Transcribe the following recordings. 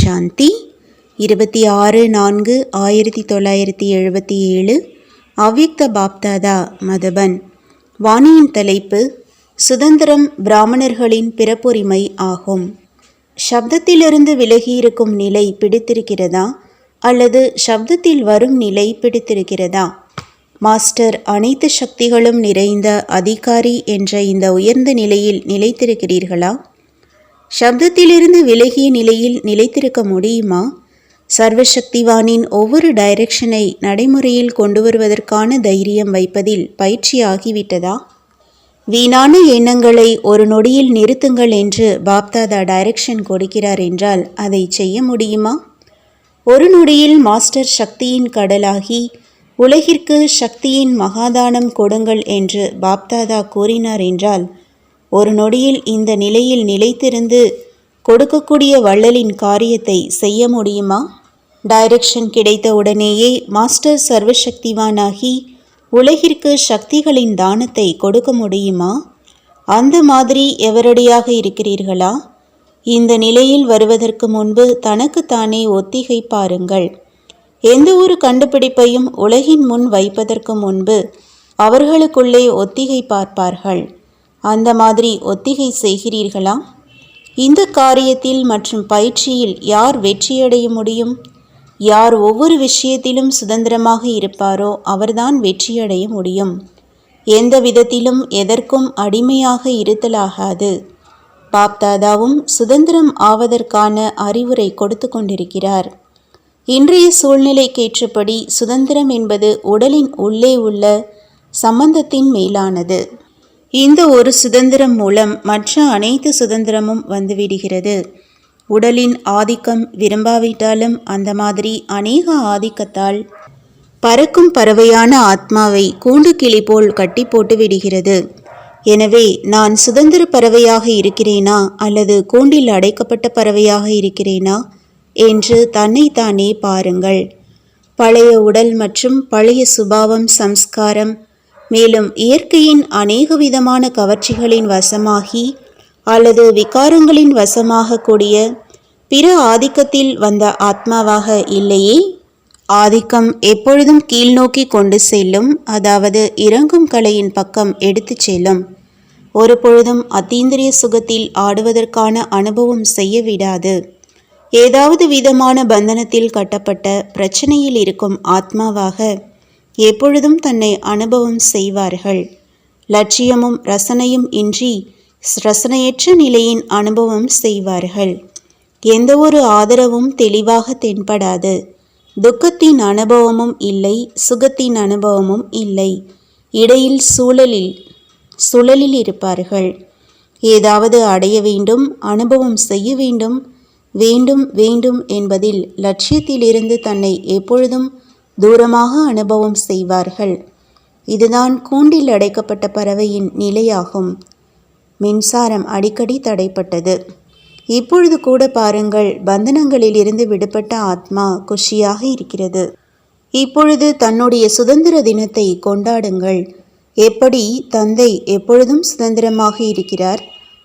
சாந்தி 26/4/1977 அவ்யக்த பாப்தாதா மதுபன். வாணியின் தலைப்பு சுதந்திரம் பிராமணர்களின் பிறப்புரிமை ஆகும். சப்தத்திலிருந்து விலகியிருக்கும் நிலை பிடித்திருக்கிறதா அல்லது சப்தத்தில் வரும் நிலை பிடித்திருக்கிறதா? மாஸ்டர், அனைத்து சக்திகளும் நிறைந்த அதிகாரி என்ற இந்த உயர்ந்த நிலையில் நிலைத்திருக்கிறீர்களா? சப்தத்திலிருந்து விலகிய நிலையில் நிலைத்திருக்க முடியுமா? சர்வசக்திவானின் ஒவ்வொரு டைரக்ஷனை நடைமுறையில் கொண்டு வருவதற்கான தைரியம் வைப்பதில் பயிற்சியாகிவிட்டதா? வீணான எண்ணங்களை ஒரு நொடியில் நிறுத்துங்கள் என்று பாப்தாதா டைரக்ஷன் கொடுக்கிறார் என்றால் அதை செய்ய முடியுமா? ஒரு நொடியில் மாஸ்டர் சக்தியின் கடலாகி உலகிற்கு சக்தியின் மகாதானம் கொடுங்கள் என்று பாப்தாதா கூறினார் என்றால் ஒரு நொடியில் இந்த நிலையில் நிலைத்திருந்து கொடுக்கக்கூடிய வள்ளலின் காரியத்தை செய்ய முடியுமா? டைரக்ஷன் கிடைத்த உடனேயே மாஸ்டர் சர்வசக்திவானாகி உலகிற்கு சக்திகளின் தானத்தை கொடுக்க முடியுமா? அந்த மாதிரி எவரடியாக இருக்கிறீர்களா? இந்த நிலையில் வருவதற்கு முன்பு தனக்குத்தானே ஒத்திகை பாருங்கள். எந்த ஒரு கண்டுபிடிப்பையும் உலகின் முன் வைப்பதற்கு முன்பு அவர்களுக்குள்ளே ஒத்திகை பார்ப்பார்கள். அந்த மாதிரி ஒத்திகை செய்கிறீர்களா? இந்த காரியத்தில் மற்றும் பயிற்சியில் யார் வெற்றியடைய முடியும்? யார் ஒவ்வொரு விஷயத்திலும் சுதந்திரமாக இருப்பாரோ அவர்தான் வெற்றியடைய முடியும். எந்த விதத்திலும் எதற்கும் அடிமையாக இருத்தலாகாது. பாப்தாதாவும் சுதந்திரம் ஆவதற்கான அறிவுரை கொடுத்து கொண்டிருக்கிறார். இன்றைய சூழ்நிலைக்கேற்றபடி சுதந்திரம் என்பது உடலின் உள்ளே உள்ள சம்பந்தத்தின் மேலானது. இந்த ஒரு சுதந்திரம் மூலம் மற்ற அனைத்து சுதந்திரமும் வந்துவிடுகிறது. உடலின் ஆதிக்கம் விரும்பாவிட்டாலும் அந்த மாதிரி அநேக ஆதிக்கத்தால் பறக்கும் பறவையான ஆத்மாவை கூண்டு கிளி போல் கட்டி போட்டு விடுகிறது. எனவே நான் சுதந்திர பறவையாக இருக்கிறேனா அல்லது கூண்டில் அடைக்கப்பட்ட பறவையாக இருக்கிறேனா என்று தன்னைத்தானே பாருங்கள். பழைய உடல் மற்றும் பழைய சுபாவம், சம்ஸ்காரம், மேலும் இயற்கையின் அநேக விதமான கவர்ச்சிகளின் வசமாகி அல்லது விகாரங்களின் வசமாக கூடிய பிற ஆதிக்கத்தில் வந்த ஆத்மாவாக இல்லையே. ஆதிக்கம் எப்பொழுதும் கீழ்நோக்கி கொண்டு செல்லும், அதாவது இறங்கும் கலையின் பக்கம் எடுத்து செல்லும். ஒரு பொழுதும் அத்தீந்திரிய சுகத்தில் ஆடுவதற்கான அனுபவம் செய்ய விடாது. ஏதாவது விதமான பந்தனத்தில் கட்டப்பட்ட பிரச்சனையில் இருக்கும் ஆத்மாவாக எப்பொழுதும் தன்னை அனுபவம் செய்வார்கள். லட்சியமும் ரசனையும் இன்றி ரசனையற்ற நிலையின் அனுபவம் செய்வார்கள். எந்த ஒரு ஆதரவும் தெளிவாக தென்படாது. துக்கத்தின் அனுபவமும் இல்லை, சுகத்தின் அனுபவமும் இல்லை. இடையில் சுழலில் இருப்பார்கள். ஏதாவது அடைய வேண்டும், அனுபவம் செய்ய வேண்டும், வேண்டும் வேண்டும் என்பதில் லட்சியத்திலிருந்து தன்னை எப்பொழுதும் தூரமாக அனுபவம் செய்வார்கள். இதுதான் கூண்டில் அடைக்கப்பட்ட பறவையின் நிலையாகும். மின்சாரம் அடிக்கடி தடைப்பட்டது. இப்பொழுது கூட பாருங்கள், பந்தனங்களிலிருந்து விடுபட்ட ஆத்மா குஷியாக இருக்கிறது. இப்பொழுது தன்னுடைய சுதந்திர தினத்தை கொண்டாடுங்கள். எப்படி தந்தை எப்பொழுதும் சுதந்திரமாக இருக்கிறார்,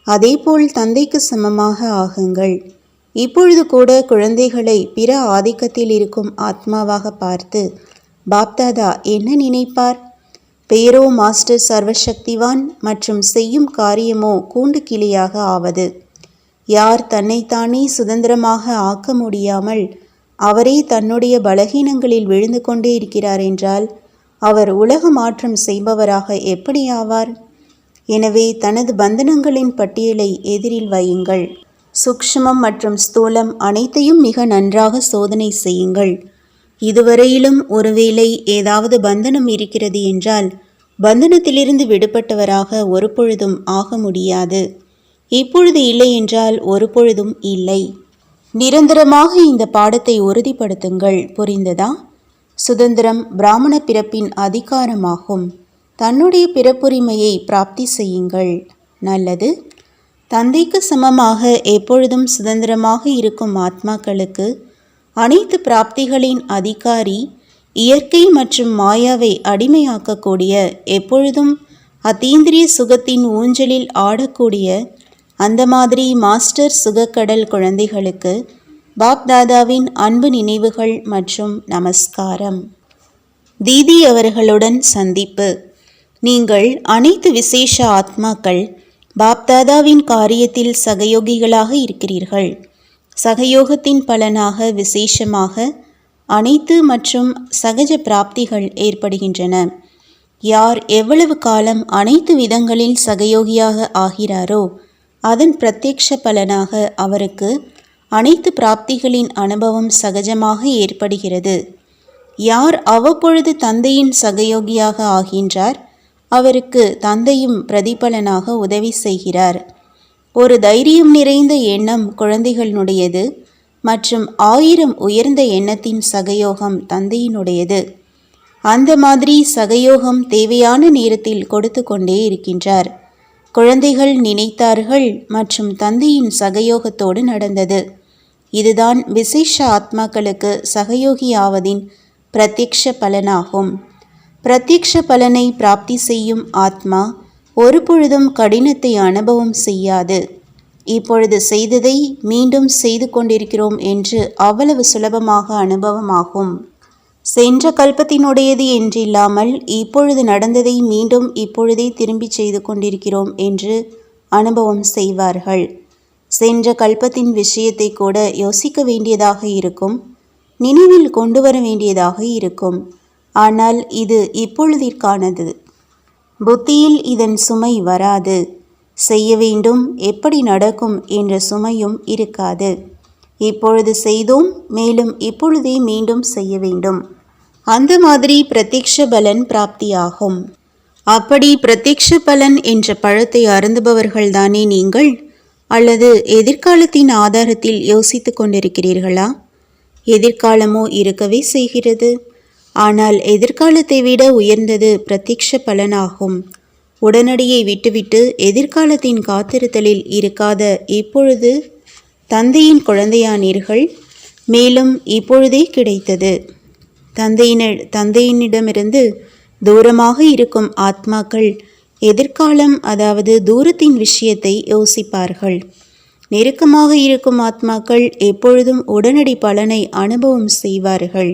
அதேபோல் தந்தைக்கு சமமாக ஆகுங்கள். இப்பொழுது கூட குழந்தைகளை பிற ஆதிக்கத்தில் இருக்கும் ஆத்மாவாக பார்த்து பாப்தாதா என்ன நினைப்பார்? பெயரோ மாஸ்டர் சர்வசக்திவான் மற்றும் செய்யும் காரியமோ கூண்டு கிளியாக ஆவது. யார் தன்னைத்தானே சுதந்திரமாக ஆக்க முடியாமல் அவரே தன்னுடைய பலகீனங்களில் விழுந்து கொண்டே இருக்கிறார் என்றால் அவர் உலக மாற்றம் செய்பவராக எப்படி ஆவார்? எனவே தனது பந்தனங்களின் பட்டியலை எதிரில் வையுங்கள். சூக்ஷ்மம் மற்றும் ஸ்தூலம் அனைத்தையும் மிக நன்றாக சோதனை செய்யுங்கள். இதுவரையிலும் ஒருவேளை ஏதாவது பந்தனம் இருக்கிறது என்றால் பந்தனத்திலிருந்து விடுபட்டவராக ஒரு பொழுதும் ஆக முடியாது. இப்பொழுது இல்லை என்றால் ஒரு பொழுதும் இல்லை. நிரந்தரமாக இந்த பாடத்தை உறுதிப்படுத்துங்கள். புரிந்ததா? சுதந்திரம் பிராமண பிறப்பின் அதிகாரமாகும். தன்னுடைய பிறப்புரிமையை பிராப்தி செய்யுங்கள். நல்லது. தந்தைக்கு சமமாக எப்பொழுதும் சுதந்திரமாக இருக்கும் ஆத்மாக்களுக்கு அனைத்து பிராப்திகளின் அதிகாரி, இயற்கை மற்றும் மாயாவை அடிமையாக்கக்கூடிய, எப்பொழுதும் அத்தீந்திரிய சுகத்தின் ஊஞ்சலில் ஆடக்கூடிய அந்த மாதிரி மாஸ்டர் சுகக்கடல் குழந்தைகளுக்கு பாப்தாதாவின் அன்பு நினைவுகள் மற்றும் நமஸ்காரம். தீதி அவர்களுடன் சந்திப்பு. நீங்கள் அனைத்து விசேஷ ஆத்மாக்கள் பாப்தாதாவின் காரியத்தில் சகயோகிகளாக இருக்கிறீர்கள். சகயோகத்தின் பலனாக விசேஷமாக அனைத்து மற்றும் சகஜ பிராப்திகள் ஏற்படுகின்றன. யார் எவ்வளவு காலம் அனைத்து விதங்களில் சகயோகியாக ஆகிறாரோ அதன் பிரத்யக்ஷ பலனாக அவருக்கு அனைத்து பிராப்திகளின் அனுபவம் சகஜமாக ஏற்படுகிறது. யார் அவ்வப்பொழுது தந்தையின் சகயோகியாக ஆகின்றார் அவருக்கு தந்தையும் பிரதிபலனாக உதவி செய்கிறார். ஒரு தைரியம் நிறைந்த எண்ணம் குழந்தைகளுடையது மற்றும் 1000 உயர்ந்த எண்ணத்தின் சகயோகம் தந்தையினுடையது. அந்த மாதிரி சகயோகம் தேவையான நேரத்தில் கொடுத்து கொண்டே இருக்கின்றார். குழந்தைகள் நினைத்தார்கள் மற்றும் தந்தையின் சகயோகத்தோடு நடந்தது. இதுதான் விசேஷ ஆத்மாக்களுக்கு சகயோகியாவதின் பிரத்யக்ஷ பலனாகும். பிரத்யக்ஷ பலனை பிராப்தி செய்யும் ஆத்மா ஒரு பொழுதும் கடினத்தை அனுபவம் செய்யாது. இப்பொழுது செய்ததை மீண்டும் செய்து கொண்டிருக்கிறோம் என்று அவ்வளவு சுலபமாக அனுபவமாகும். சென்ற கல்பத்தினுடையது என்றில்லாமல் இப்பொழுது நடந்ததை மீண்டும் இப்பொழுதே திரும்பி செய்து கொண்டிருக்கிறோம் என்று அனுபவம் செய்வார்கள். சென்ற கல்பத்தின் விஷயத்தை கூட யோசிக்க வேண்டியதாக இருக்கும், நினைவில் கொண்டு வர வேண்டியதாக இருக்கும். ஆனால் இது இப்பொழுதிற்கானது. புத்தியில் இதன் சுமை வராது. செய்ய வேண்டும், எப்படி நடக்கும் என்ற சுமையும் இருக்காது. இப்பொழுது செய்தோம், மேலும் இப்பொழுதே மீண்டும் செய்ய வேண்டும். அந்த மாதிரி பிரத்யக்ஷ பலன் பிராப்தியாகும். அப்படி பிரத்யக்ஷ பலன் என்ற பழத்தை அருந்துபவர்கள்தானே நீங்கள்? அல்லது எதிர்காலத்தின் ஆதாரத்தில் யோசித்து கொண்டிருக்கிறீர்களா? எதிர்காலமோ இருக்கவே செய்கிறது. ஆனால் எதிர்காலத்தை விட உயர்ந்தது பிரத்யக்ஷ பலனாகும். உடனடியை விட்டுவிட்டு எதிர்காலத்தின் காத்திருத்தலில் இருக்காத இப்பொழுது தந்தையின் குழந்தையானீர்கள். மேலும் இப்பொழுதே கிடைத்தது. தந்தையினிடமிருந்து தூரமாக இருக்கும் ஆத்மாக்கள் எதிர்காலம், அதாவது தூரத்தின் விஷயத்தை யோசிப்பார்கள். நெருக்கமாக இருக்கும் ஆத்மாக்கள் எப்பொழுதும் உடனடி பலனை அனுபவம் செய்வார்கள்.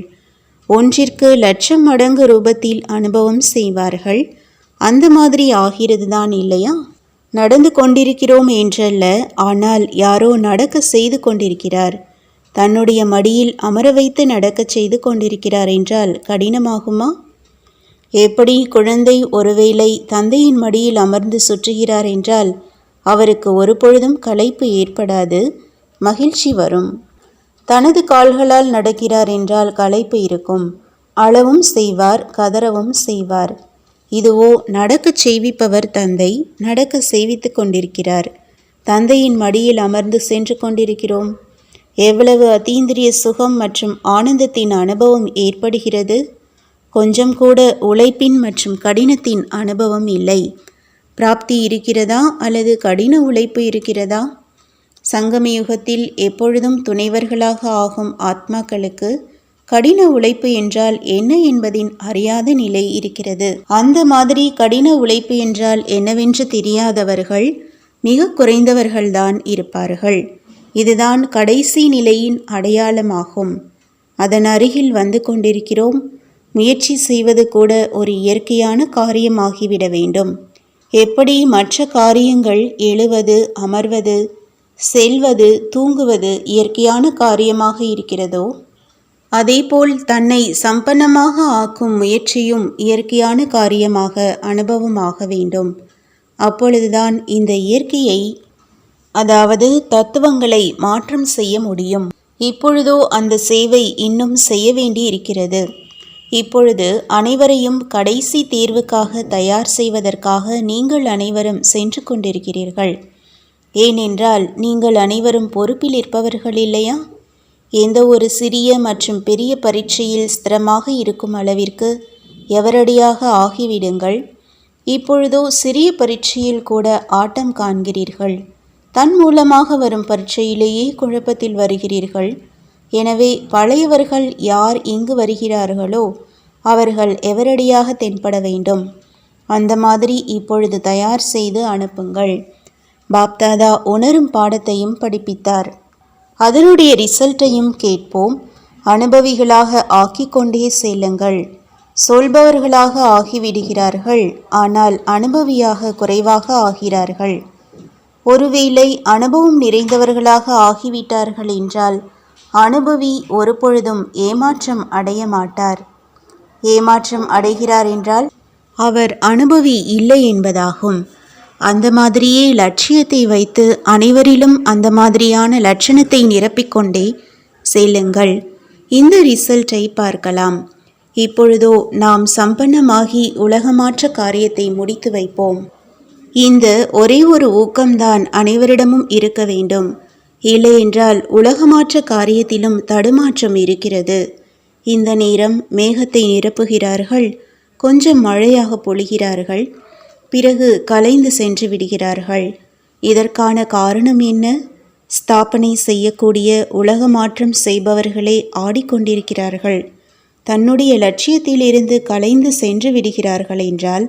ஒன்றிற்கு 1,00,000 மடங்கு ரூபத்தில் அனுபவம் செய்வார்கள். அந்த மாதிரி ஆகிறது தான் இல்லையா? நடந்து கொண்டிருக்கிறோம் என்றல்ல, ஆனால் யாரோ நடக்க செய்து கொண்டிருக்கிறார். தன்னுடைய மடியில் அமர வைத்து நடக்க செய்து கொண்டிருக்கிறார் என்றால் கடினமாகுமா? எப்படி குழந்தை ஒருவேளை தந்தையின் மடியில் அமர்ந்து சுற்றுகிறார் என்றால் அவருக்கு ஒரு பொழுதும் களைப்பு ஏற்படாது, மகிழ்ச்சி வரும். தனது கால்களால் நடக்கிறார் என்றால் களைப்பு இருக்கும். அளவும் செய்வார், கதறவும் செய்வார். இதுவோ நடக்கச் செய்விப்பவர் தந்தை, நடக்க செய்வித்து கொண்டிருக்கிறார். தந்தையின் மடியில் அமர்ந்து சென்று கொண்டிருக்கிறோம். எவ்வளவு அதீந்திரிய சுகம் மற்றும் ஆனந்தத்தின் அனுபவம் ஏற்படுகிறது. கொஞ்சம் கூட உழைப்பின் மற்றும் கடினத்தின் அனுபவம் இல்லை. பிராப்தி இருக்கிறதா அல்லது கடின உழைப்பு இருக்கிறதா? சங்கமயுகத்தில் எப்பொழுதும் துணைவர்களாக ஆகும் ஆத்மாக்களுக்கு கடின உழைப்பு என்றால் என்ன என்பதின் அறியாத நிலை இருக்கிறது. அந்த மாதிரி கடின உழைப்பு என்றால் என்னவென்று தெரியாதவர்கள் மிக குறைந்தவர்கள்தான் இருப்பார்கள். இதுதான் கடைசி நிலையின் அடையாளமாகும். அதன் அருகில் வந்து கொண்டிருக்கிறோம். முயற்சி செய்வது கூட ஒரு இயற்கையான காரியமாகிவிட வேண்டும். எப்படி மற்ற காரியங்கள் எழுவது, அமர்வது, செல்வது, தூங்குவது இயற்கையான காரியமாக இருக்கிறதோ, அதேபோல் தன்னை சம்பன்னமாக ஆக்கும் முயற்சியும் இயற்கையான காரியமாக அனுபவமாக வேண்டும். அப்பொழுதுதான் இந்த இயற்கையை, அதாவது தத்துவங்களை மாற்றம் செய்ய முடியும். இப்பொழுதோ அந்த சேவை இன்னும் செய்ய வேண்டி இருக்கிறது. இப்பொழுது அனைவரையும் கடைசி தேர்வுக்காக தயார் செய்வதற்காக நீங்கள் அனைவரும் சென்று கொண்டிருக்கிறீர்கள். ஏனென்றால் நீங்கள் அனைவரும் பொறுப்பில் இருப்பவர்கள் இல்லையா? எந்த ஒரு சிறிய மற்றும் பெரிய பரீட்சையில் ஸ்திரமாக இருக்கும் அளவிற்கு எவரடியாக ஆகிவிடுங்கள். இப்பொழுதோ சிறிய பரீட்சையில் கூட ஆட்டம் காண்கிறீர்கள். தன் மூலமாக வரும் பரீட்சையிலேயே குழப்பத்தில் வருகிறீர்கள். எனவே பழையவர்கள் யார் இங்கு வருகிறார்களோ அவர்கள் எவரடியாக தென்பட வேண்டும். அந்த மாதிரி இப்பொழுது தயார் செய்து அனுப்புங்கள். பாப்தாதா உணரும் பாடத்தையும் படிப்பித்தார். அதனுடைய ரிசல்ட்டையும் கேட்போம். அனுபவிகளாக ஆக்கிக்கொண்டே செல்லுங்கள். சொல்பவர்களாக ஆகிவிடுகிறார்கள், ஆனால் அனுபவியாக குறைவாக ஆகிறார்கள். ஒருவேளை அனுபவம் நிறைந்தவர்களாக ஆகிவிட்டார்கள் என்றால் அனுபவி ஒருபொழுதும் ஏமாற்றம் அடைய மாட்டார். ஏமாற்றம் அடைகிறார் என்றால் அவர் அனுபவி இல்லை என்பதாகும். அந்த மாதிரியே லட்சியத்தை வைத்து அனைவரிலும் அந்த மாதிரியான லட்சணத்தை நிரப்பிக்கொண்டே செல்லுங்கள். இந்த ரிசல்ட்டை பார்க்கலாம். இப்பொழுதோ நாம் சம்பன்னமாகி உலகமாற்ற காரியத்தை முடித்து வைப்போம். இந்த ஒரே ஒரு ஊக்கம்தான் அனைவரிடமும் இருக்க வேண்டும். இல்லையென்றால் உலகமாற்ற காரியத்திலும் தடுமாற்றம் இருக்கிறது. இந்த நேரம் மேகத்தை நிரப்புகிறார்கள், கொஞ்சம் மழையாக பொழிகிறார்கள், பிறகு கலைந்து சென்று விடுகிறார்கள். இதற்கான காரணம் என்ன? ஸ்தாபனை செய்யக்கூடிய உலக மாற்றம் செய்பவர்களே ஆடிக்கொண்டிருக்கிறார்கள். தன்னுடைய லட்சியத்திலிருந்து கலைந்து சென்று விடுகிறார்கள் என்றால்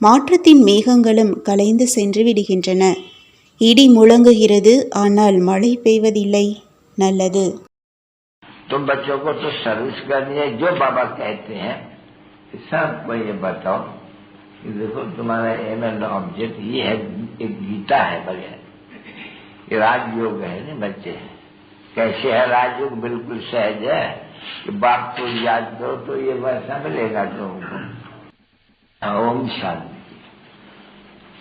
மாற்றத்தின் மேகங்களும் கலைந்து சென்று விடுகின்றன. இடி முழங்குகிறது, ஆனால் மழை பெய்வதில்லை. நல்லது. तो बच्चों को तो सर्विस करनी है. जो बाबा कहते हैं सबको ये बताओ कि देखो तुम्हारा एम एंड ऑब्जेक्ट ये है. एक गीता है बगैर ये राजयोग है ना. बच्चे कैसे है राजयोग? बिल्कुल सहज है कि बाप को याद करो तो ये वैसा मिलेगा तुमको. ओम शांति.